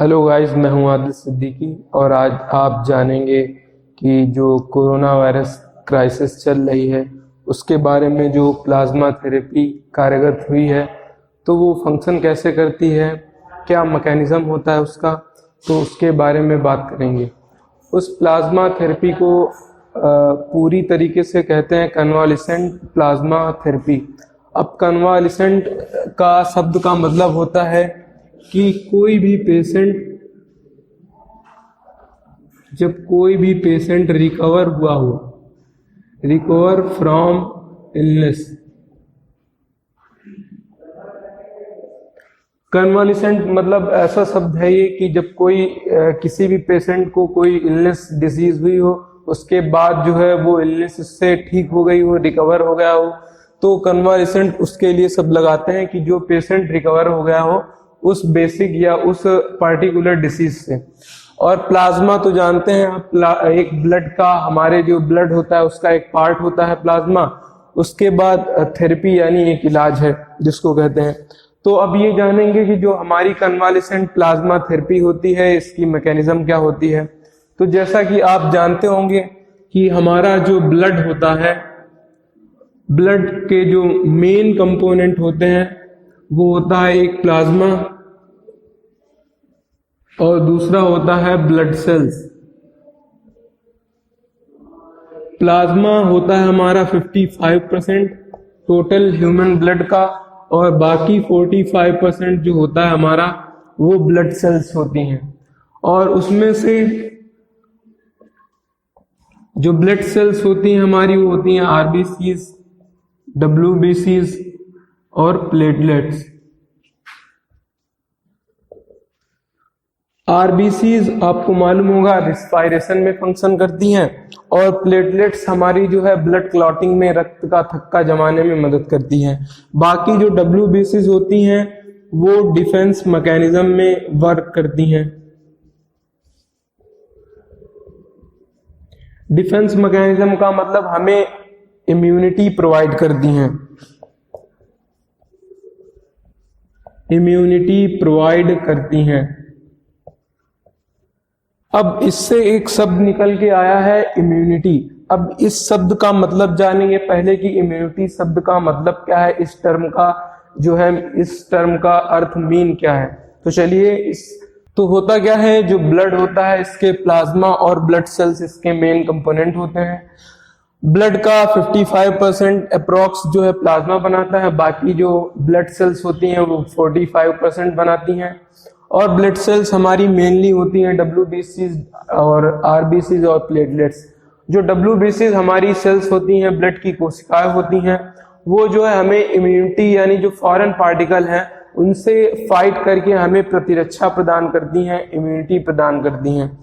Hello guys, मैं हूं आदिल सिद्दीकी और आज आप जानेंगे कि जो कोरोना वायरस क्राइसिस चल रही है उसके बारे में जो प्लाज्मा थेरेपी कारगर हुई है तो वो फंक्शन कैसे करती है, क्या मैकेनिज़्म होता है उसका, तो उसके बारे में बात करेंगे। उस प्लाज्मा थेरेपी को पूरी तरीके से कहते हैं कन्वालिसेंट प्लाज्मा थेरेपी। अब कन्वालिसेंट का शब्द का मतलब होता है कि जब कोई भी पेशेंट रिकवर हुआ हो, रिकवर फ्रॉम इलनेस। कन्वालिसेंट मतलब ऐसा शब्द है ये कि जब कोई किसी भी पेशेंट को कोई इलनेस डिजीज हुई हो, उसके बाद जो है वो इलनेस से ठीक हो गई हो, रिकवर हो गया हो, तो कन्वालिसेंट उसके लिए सब लगाते हैं कि जो पेशेंट रिकवर हो गया हो उस बेसिक या उस पार्टिकुलर डिसीज से। और प्लाज्मा तो जानते हैं आप, एक ब्लड का, हमारे जो ब्लड होता है उसका एक पार्ट होता है प्लाज्मा। उसके बाद थेरेपी यानी एक इलाज है जिसको कहते हैं। तो अब ये जानेंगे कि जो हमारी कन्वालिसेंट प्लाज्मा थेरेपी होती है इसकी मैकेनिज्म क्या होती है। तो जैसा कि आप जानते होंगे कि हमारा जो ब्लड होता है, ब्लड के जो मेन कंपोनेंट होते हैं वो होता है एक प्लाज्मा और दूसरा होता है ब्लड सेल्स। प्लाज्मा होता है हमारा 55% टोटल ह्यूमन ब्लड का और बाकी 45% जो होता है हमारा वो ब्लड सेल्स होती हैं। और उसमें से जो ब्लड सेल्स होती हैं हमारी वो होती हैं आरबीसीज, डब्ल्यूबीसीज और प्लेटलेट्स। आरबीसीज आपको मालूम होगा रिस्पायरेशन में फंक्शन करती हैं और प्लेटलेट्स हमारी जो है ब्लड क्लॉटिंग में, रक्त का थक्का जमाने में मदद करती हैं। बाकी जो डब्ल्यूबीसीज होती हैं वो डिफेंस मैकेनिज्म में वर्क करती हैं। डिफेंस मैकेनिज्म का मतलब हमें इम्यूनिटी प्रोवाइड करती हैं, इम्यूनिटी प्रोवाइड करती हैं। अब इससे एक शब्द निकल के आया है इम्यूनिटी। अब इस शब्द का मतलब जानेंगे पहले कि इम्यूनिटी शब्द का मतलब क्या है, इस टर्म का जो है, इस टर्म का अर्थ मीन क्या है। तो चलिए, तो होता क्या है, जो ब्लड होता है इसके प्लाज्मा और ब्लड सेल्स इसके मेन कंपोनेंट होते हैं। ब्लड का 55% अप्रोक्स जो है प्लाज्मा बनाता है, बाकी जो ब्लड सेल्स होती हैं वो 45% बनाती हैं। और ब्लड सेल्स हमारी मेनली होती हैं डब्ल्यूबीसीज और आरबीसीज और प्लेटलेट्स। जो डब्ल्यूबीसीज हमारी सेल्स होती हैं, ब्लड की कोशिकाएं होती हैं, वो जो है हमें इम्यूनिटी यानी जो फॉरेन पार्टिकल हैं उनसे फाइट करके हमें प्रतिरक्षा प्रदान करती हैं, इम्यूनिटी प्रदान करती हैं।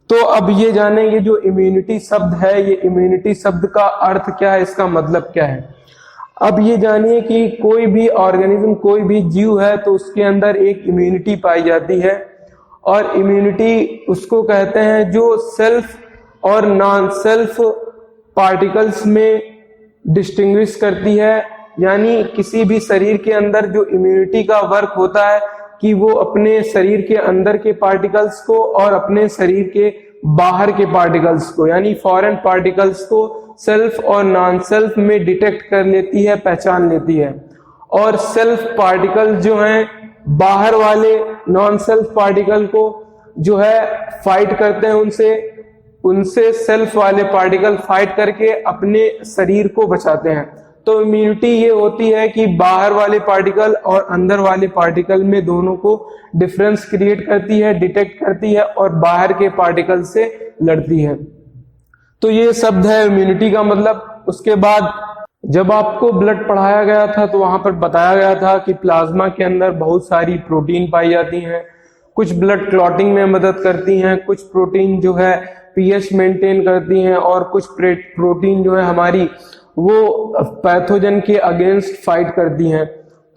तो अब ये जानेंगे जो इम्यूनिटी शब्द है, ये इम्यूनिटी शब्द का अर्थ क्या है, इसका मतलब क्या है। अब ये जानिए कि कोई भी ऑर्गेनिज्म, कोई भी जीव है तो उसके अंदर एक इम्यूनिटी पाई जाती है और इम्यूनिटी उसको कहते हैं जो सेल्फ और नॉन सेल्फ पार्टिकल्स में डिस्टिंग्विश करती है। यानी किसी भी शरीर के अंदर जो इम्यूनिटी का वर्क होता है कि वो अपने शरीर के अंदर के पार्टिकल्स को और अपने शरीर के बाहर के पार्टिकल्स को यानी फॉरेन पार्टिकल्स को सेल्फ और नॉन सेल्फ में डिटेक्ट कर लेती है, पहचान लेती है। और सेल्फ पार्टिकल जो हैं, बाहर वाले नॉन सेल्फ पार्टिकल को जो है फाइट करते हैं, उनसे सेल्फ वाले पार्टिकल फाइट करके अपने शरीर को बचाते हैं। तो इम्यूनिटी ये होती है कि बाहर वाले पार्टिकल और अंदर वाले पार्टिकल में दोनों को डिफरेंस क्रिएट करती है, डिटेक्ट करती है और बाहर के पार्टिकल से लड़ती है। तो ये शब्द है इम्यूनिटी का मतलब। उसके बाद जब आपको ब्लड पढ़ाया गया था तो वहां पर बताया गया था कि प्लाज्मा के अंदर बहुत सारी प्रोटीन पाई जाती हैं। कुछ ब्लड क्लॉटिंग में मदद करती हैं, कुछ प्रोटीन जो है पीएच मेंटेन करती हैं और कुछ प्रोटीन जो है हमारी वो पैथोजन के अगेंस्ट फाइट करती हैं।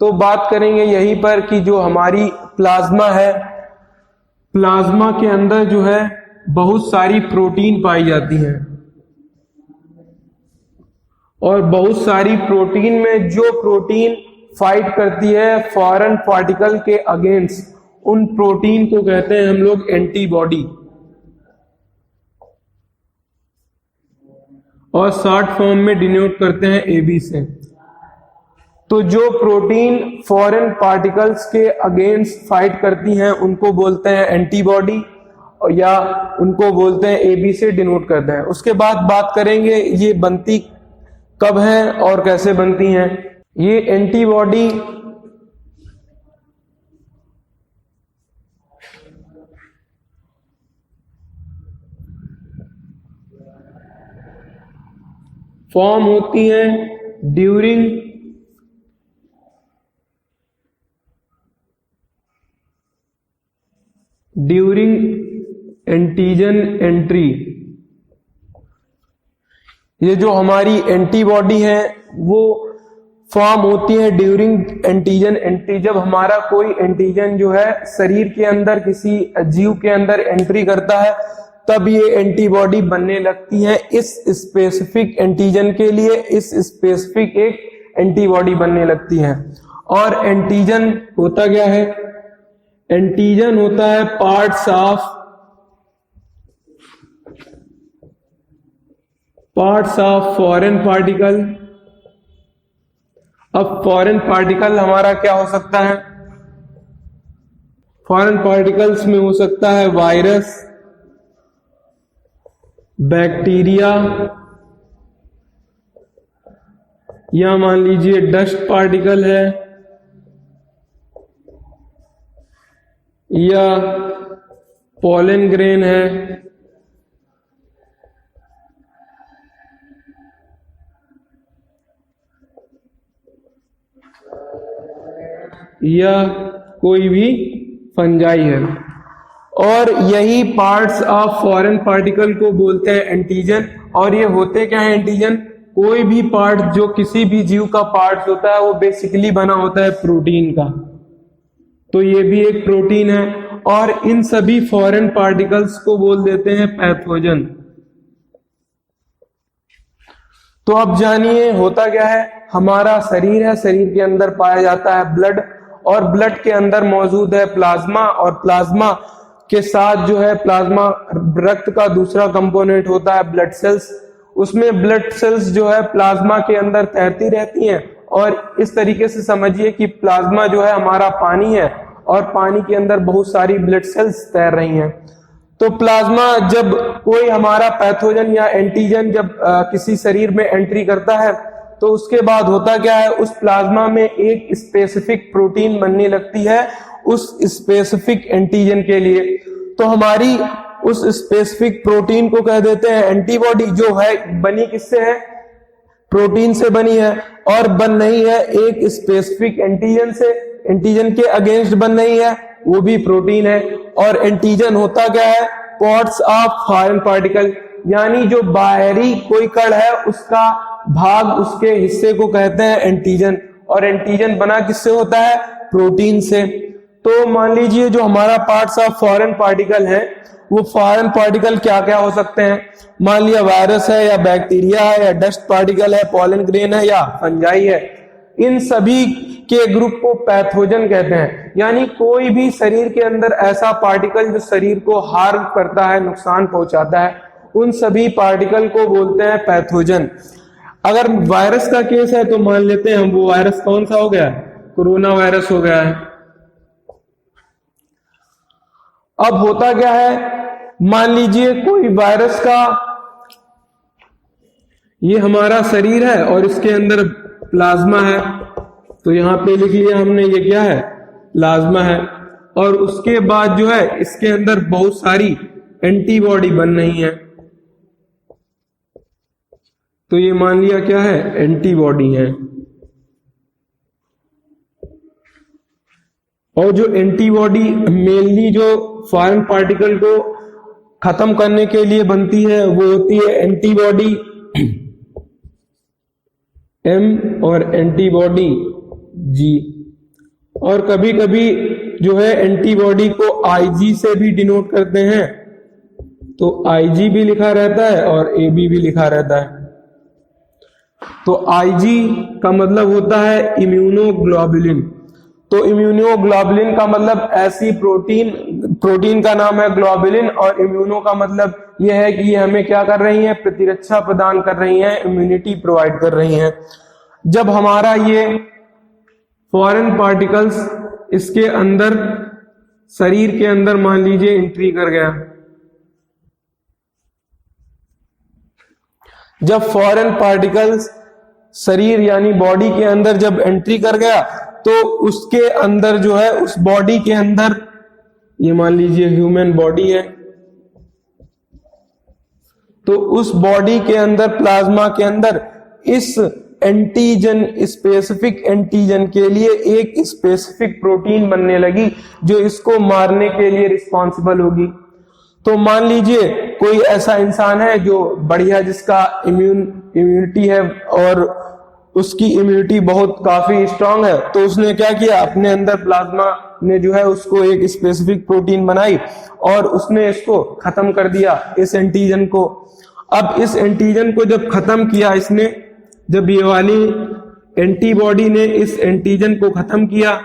तो बात करेंगे यहीं पर कि जो हमारी प्लाज्मा है, प्लाज्मा के अंदर जो है बहुत सारी प्रोटीन पाई जाती हैं और बहुत सारी प्रोटीन में जो प्रोटीन फाइट करती है फॉरेन पार्टिकल के अगेंस्ट, उन प्रोटीन को कहते हैं हम लोग एंटीबॉडी, और शॉर्ट फॉर्म में डिनोट करते हैं AB से। तो जो प्रोटीन फॉरेन पार्टिकल्स के अगेंस्ट फाइट करती हैं उनको बोलते हैं एंटीबॉडी, या उनको बोलते हैं AB से डिनोट करते हैं। उसके बाद बात करेंगे ये बनती कब है और कैसे बनती हैं। ये एंटीबॉडी फॉर्म होती है ड्यूरिंग एंटीजन एंट्री। ये जो हमारी एंटीबॉडी है वो फॉर्म होती है ड्यूरिंग एंटीजन एंट्री। जब हमारा कोई एंटीजन जो है शरीर के अंदर किसी जीव के अंदर एंट्री करता है तब ये एंटीबॉडी बनने लगती है। इस स्पेसिफिक एंटीजन के लिए इस स्पेसिफिक एक एंटीबॉडी बनने लगती है। और एंटीजन होता क्या है? एंटीजन होता है पार्ट्स ऑफ फॉरेन पार्टिकल। अब फॉरेन पार्टिकल हमारा क्या हो सकता है? फॉरेन पार्टिकल्स में हो सकता है वायरस, बैक्टीरिया, या मान लीजिए डस्ट पार्टिकल है, या पॉलन ग्रेन है, या कोई भी फंजाई है। और यही पार्ट्स ऑफ फॉरेन पार्टिकल को बोलते हैं एंटीजन। और ये होते क्या है एंटीजन? कोई भी पार्ट जो किसी भी जीव का पार्ट होता है वो बेसिकली बना होता है प्रोटीन का। तो ये भी एक प्रोटीन है। और इन सभी फॉरेन पार्टिकल्स को बोल देते हैं पैथोजन। तो अब जानिए होता क्या है। हमारा शरीर है, शरीर के अंदर पाया जाता है ब्लड, और ब्लड के अंदर मौजूद है प्लाज्मा, और प्लाज्मा के साथ जो है प्लाज्मा रक्त का दूसरा कंपोनेंट होता है ब्लड सेल्स। उसमें ब्लड सेल्स जो है प्लाज्मा के अंदर तैरती रहती हैं। और इस तरीके से समझिए कि प्लाज्मा जो है हमारा पानी है, और पानी के अंदर बहुत सारी ब्लड सेल्स तैर रही हैं। तो प्लाज्मा जब कोई हमारा पैथोजन या एंटीजन जब किसी शरीर में एंट्री करता है तो उसके बाद होता क्या है, उस प्लाज्मा में एक स्पेसिफिक प्रोटीन बनने लगती है उस स्पेसिफिक एंटीजन के लिए। तो हमारी उस स्पेसिफिक प्रोटीन को कह देते हैं एंटीबॉडी, जो है बनी किससे है? प्रोटीन से बनी है, और बन नहीं है एक स्पेसिफिक एंटीजन से। एंटीजन के अगेंस्ट बन नहीं है, वो भी प्रोटीन है। और एंटीजन होता क्या है? पार्ट्स ऑफ फॉरेन पार्टिकल, यानी जो बाहरी कोई कण है उसका भाग, उसके हिस्से को कहते हैं एंटीजन। और एंटीजन बना किससे होता है? प्रोटीन से। तो मान लीजिए जो हमारा पार्ट्स ऑफ फॉरेन पार्टिकल है वो फॉरेन पार्टिकल क्या क्या हो सकते हैं? मान लिया वायरस है, या बैक्टीरिया है, या डस्ट पार्टिकल है, पॉलन ग्रेन है, या फंजाई है। इन सभी के ग्रुप को पैथोजन कहते हैं। यानी कोई भी शरीर के अंदर ऐसा पार्टिकल जो शरीर को हार्म करता है, नुकसान पहुंचाता है, उन सभी पार्टिकल को बोलते हैं पैथोजन। अगर वायरस का केस है तो मान लेते हैं हम, वो वायरस कौन सा हो गया? कोरोना वायरस हो गया है। अब होता क्या है, मान लीजिए कोई वायरस का, ये हमारा शरीर है और इसके अंदर प्लाज्मा है, तो यहां पे लिख लिया हमने ये क्या है? प्लाज्मा है। और उसके बाद जो है इसके अंदर बहुत सारी एंटीबॉडी बन रही है, तो ये मान लिया क्या है? एंटीबॉडी है। और जो एंटीबॉडी मेनली जो फॉरेन पार्टिकल को खत्म करने के लिए बनती है वो होती है एंटीबॉडी M और एंटीबॉडी G। और कभी कभी जो है एंटीबॉडी को IG से भी डिनोट करते हैं, तो IG भी लिखा रहता है और AB भी लिखा रहता है। तो IG का मतलब होता है इम्यूनोग्लोबुलिन, तो इम्यूनोग्लोबुलिन का मतलब ऐसी प्रोटीन का नाम है ग्लोबुलिन, और इम्यूनो का मतलब यह है कि ये हमें क्या कर रही हैं, प्रतिरक्षा प्रदान कर रही हैं, इम्यूनिटी प्रोवाइड कर रही हैं। जब हमारा ये फॉरेन पार्टिकल्स इसके अंदर, शरीर के अंदर मान लीजिए एंट्री कर गया, जब फॉरेन पार्टिकल्स शरीर यानी बॉडी के अंदर जब एंट्री कर गया, तो उसके अंदर जो है, उस बॉडी के अंदर, ये मान लीजिए ह्यूमन बॉडी है, तो उस बॉडी के अंदर, प्लाज्मा के अंदर, इस एंटीजन, स्पेसिफिक एंटीजन के लिए एक स्पेसिफिक प्रोटीन बनने लगी जो इसको मारने के लिए रिस्पॉन्सिबल होगी। तो मान लीजिए कोई ऐसा इंसान है जो बढ़िया, जिसका इम्यूनिटी है और उसकी इम्यूनिटी बहुत काफी स्ट्रांग है, तो उसने क्या किया, अपने अंदर प्लाज्मा ने जो है उसको एक स्पेसिफिक प्रोटीन बनाई और उसने इसको खत्म कर दिया, इस एंटीजन को। अब इस एंटीजन को जब खत्म किया इसने, जब ये वाली एंटीबॉडी ने इस एंटीजन को खत्म किया,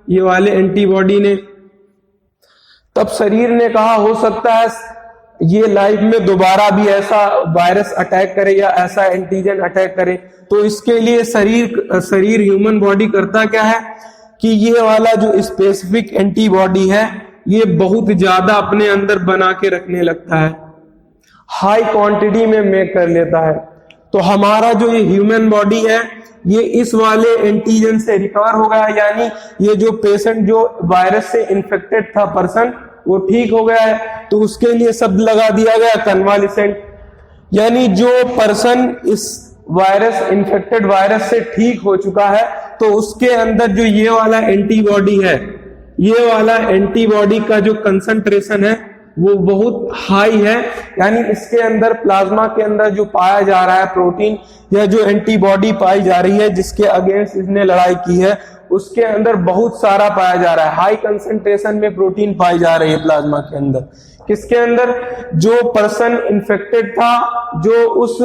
ये वाले एंटीबॉडी ने, तब शरीर ने कहा हो सकता है ये लाइफ में दोबारा भी ऐसा वायरस अटैक करे या ऐसा एंटीजन अटैक करे। तो इसके लिए शरीर ह्यूमन बॉडी करता क्या है कि ये वाला जो स्पेसिफिक एंटीबॉडी है, ये बहुत ज्यादा अपने अंदर बना के रखने लगता है, हाई क्वांटिटी में मेक कर लेता है। तो हमारा जो ये ह्यूमन बॉडी है, ये इस वाले एंटीजन से रिकवर हो गया, यानी ये जो पेशेंट जो वायरस से इन्फेक्टेड था पर्सन, वो ठीक हो गया है। तो उसके लिए शब्द लगा दिया गया कन्वालिसेंट, यानी जो पर्सन इस वायरस, इन्फेक्टेड वायरस से ठीक हो चुका है, तो उसके अंदर जो ये वाला एंटीबॉडी है, ये वाला एंटीबॉडी का जो कंसंट्रेशन है वो बहुत हाई है, यानी इसके अंदर, प्लाज्मा के अंदर जो पाया जा रहा है प्रोटीन या जो एंटीबॉडी पाई जा रही है जिसके अगेंस्ट इसने लड़ाई की है, उसके अंदर बहुत सारा पाया जा रहा है, हाई कंसंट्रेशन में प्रोटीन पाई जा रही है प्लाज्मा के अंदर। किसके अंदर? जो पर्सन इन्फेक्टेड था, जो उस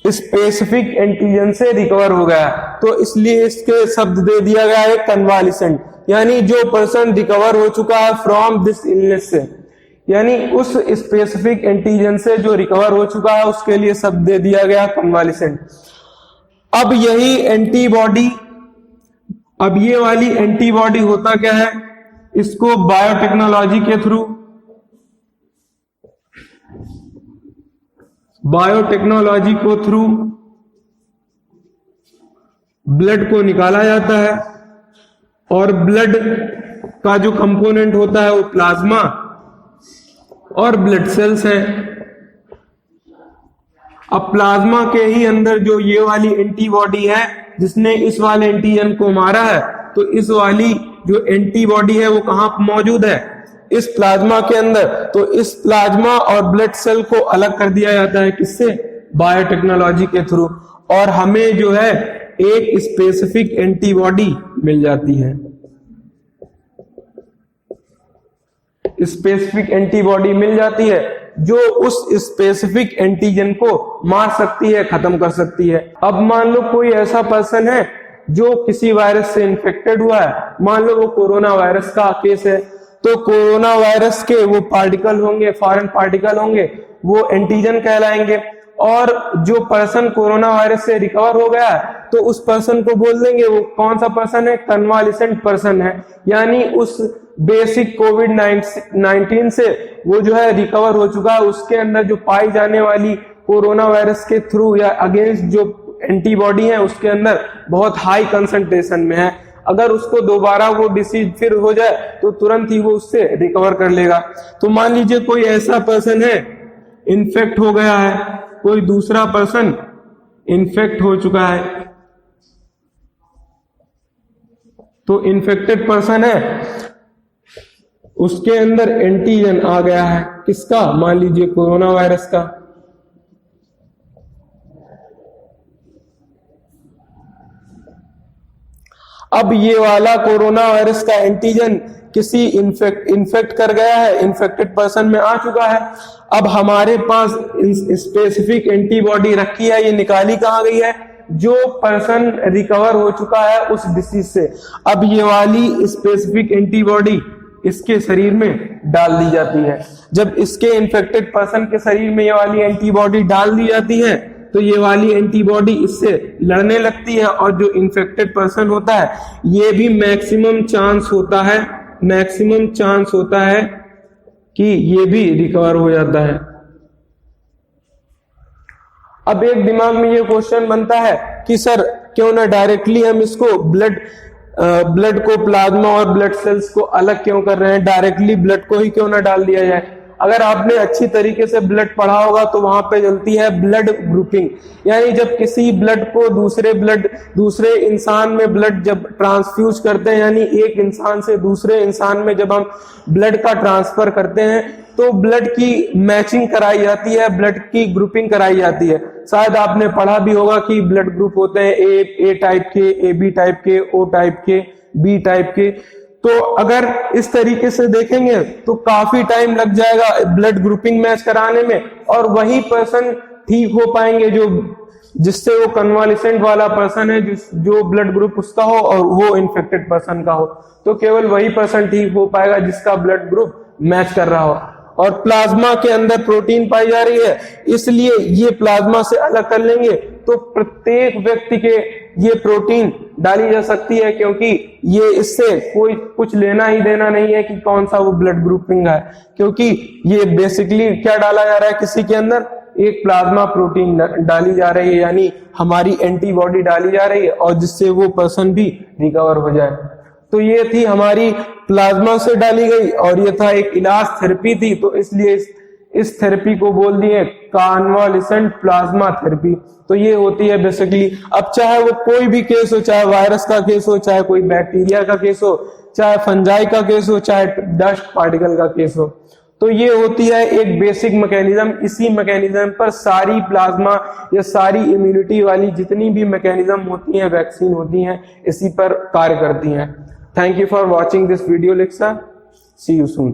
स्पेसिफिक एंटीजन से रिकवर हो गया, तो इसलिए इसके शब्द दे दिया गया है कन्वालिसेंट, यानी जो पर्सन रिकवर हो चुका है फ्रॉम दिस इलनेस से, यानी उस स्पेसिफिक एंटीजन से जो रिकवर हो चुका है, उसके लिए शब्द दे दिया गया कन्वालिसेंट। अब यही एंटीबॉडी, अब ये वाली एंटीबॉडी होता क्या है, इसको बायोटेक्नोलॉजी के थ्रू, बायोटेक्नोलॉजी को थ्रू ब्लड को निकाला जाता है, और ब्लड का जो कंपोनेंट होता है वो प्लाज्मा और ब्लड सेल्स है। अब प्लाज्मा के ही अंदर जो ये वाली एंटीबॉडी है, जिसने इस वाले एंटीजन को मारा है, तो इस वाली जो एंटीबॉडी है वो कहां मौजूद है? इस प्लाज्मा के अंदर। तो इस प्लाज्मा और ब्लड सेल को अलग कर दिया जाता है, किससे? बायोटेक्नोलॉजी के थ्रू, और हमें जो है एक स्पेसिफिक एंटीबॉडी मिल जाती है। स्पेसिफिक एंटीबॉडी मिल जाती है जो उस स्पेसिफिक एंटीजन को मार सकती है, खत्म कर सकती है। अब मान लो कोई ऐसा पर्सन है जो किसी वायरस से इन्फेक्टेड हुआ है, मान लो वो कोरोना वायरस का केस है, तो कोरोना वायरस के वो पार्टिकल होंगे, फॉरेन पार्टिकल होंगे, वो एंटीजन कहलाएंगे। और जो पर्सन कोरोना वायरस से रिकवर हो गया है, तो उस पर्सन को बोल देंगे वो कौन सा पर्सन है? कन्वालिसेंट पर्सन है, यानी उस बेसिक कोविड-19 से वो जो है रिकवर हो चुका है। उसके अंदर जो पाई जाने वाली कोरोना वायरस के थ्रू या अगेंस्ट जो एंटीबॉडी है, उसके अंदर बहुत हाई कंसंट्रेशन में है। अगर उसको दोबारा वो डिसीज फिर हो जाए तो तुरंत ही वो उससे रिकवर कर लेगा। तो मान लीजिए कोई ऐसा पर्सन है, इन्फेक्ट हो गया है, कोई दूसरा पर्सन इन्फेक्ट हो चुका है, तो इन्फेक्टेड पर्सन है, उसके अंदर एंटीजन आ गया है, किसका? मान लीजिए कोरोना वायरस का। अब ये वाला कोरोना वायरस का एंटीजन किसी इन्फेक्ट कर गया है, इन्फेक्टेड पर्सन में आ चुका है। अब हमारे पास स्पेसिफिक एंटीबॉडी रखी है, ये निकाली कहां गई है? जो पर्सन रिकवर हो चुका है उस डिसीज से, अब ये वाली स्पेसिफिक एंटीबॉडी इसके शरीर में डाल दी जाती है। जब इसके इन्फेक्टेड पर्सन के शरीर में ये वाली एंटीबॉडी डाल दी जाती है तो ये वाली एंटीबॉडी इससे लड़ने लगती है, और जो इन्फेक्टेड पर्सन होता है ये भी मैक्सिमम चांस होता है कि ये भी रिकवर हो जाता है। अब एक दिमाग में ये क्वेश्चन बनता है कि सर क्यों ना डायरेक्टली हम इसको ब्लड को, प्लाज्मा और ब्लड सेल्स को अलग क्यों कर रहे हैं, डायरेक्टली ब्लड को ही क्यों ना डाल दिया जाए। अगर आपने अच्छी तरीके से ब्लड पढ़ा होगा तो वहां पे चलती है ब्लड ग्रुपिंग, यानी जब किसी ब्लड को दूसरे इंसान में ब्लड जब ट्रांसफ्यूज करते हैं, यानी एक इंसान से दूसरे इंसान में जब हम ब्लड का ट्रांसफर करते हैं तो ब्लड की मैचिंग कराई जाती है, ब्लड की ग्रुपिंग कराई जाती है। शायद आपने पढ़ा भी होगा कि ब्लड ग्रुप होते हैं ए टाइप के, ए बी टाइप के, ओ टाइप के, बी टाइप के। तो अगर इस तरीके से देखेंगे तो काफी टाइम लग जाएगा ब्लड ग्रुपिंग मैच कराने में, और वही पर्सन ठीक हो पाएंगे जिससे वो कन्वालिसेंट वाला पर्सन है, जो ब्लड ग्रुप उसका हो और वो इन्फेक्टेड पर्सन का हो, तो केवल वही पर्सन ठीक हो पाएगा जिसका ब्लड ग्रुप मैच कर रहा हो। और प्लाज्मा के अंदर प्रोटीन पाई जा रही है, इसलिए ये प्लाज्मा से अलग कर लेंगे तो प्रत्येक व्यक्ति के ये प्रोटीन डाली जा सकती है, क्योंकि ये इससे कोई कुछ लेना ही देना नहीं है कि कौन सा वो ब्लड ग्रुपिंग है, क्योंकि ये बेसिकली क्या डाला जा रहा है, किसी के अंदर एक प्लाज्मा प्रोटीन डाली जा रही है, यानी हमारी एंटीबॉडी डाली जा रही है, और जिससे वो पर्सन भी रिकवर हो जाए। तो ये थी हमारी प्लाज्मा से डाली गई, और ये था एक इलाज थेरेपी थी, तो इसलिए इस थेरेपी को बोल दिए कन्वालिसेंट प्लाज्मा थेरेपी। तो ये होती है बेसिकली, अब चाहे वो कोई भी केस हो, चाहे वायरस का केस हो, चाहे कोई बैक्टीरिया का केस हो, चाहे फंजाई का केस हो, चाहे डस्ट पार्टिकल का केस हो, तो ये होती है एक बेसिक मैकेनिज्म। इसी मैकेनिज्म पर सारी प्लाज्मा या सारी इम्यूनिटी वाली जितनी भी मैकेनिज्म होती हैं, वैक्सीन होती हैं, इसी पर कार्य करती हैं। Thank you for watching this video lecture. See you soon.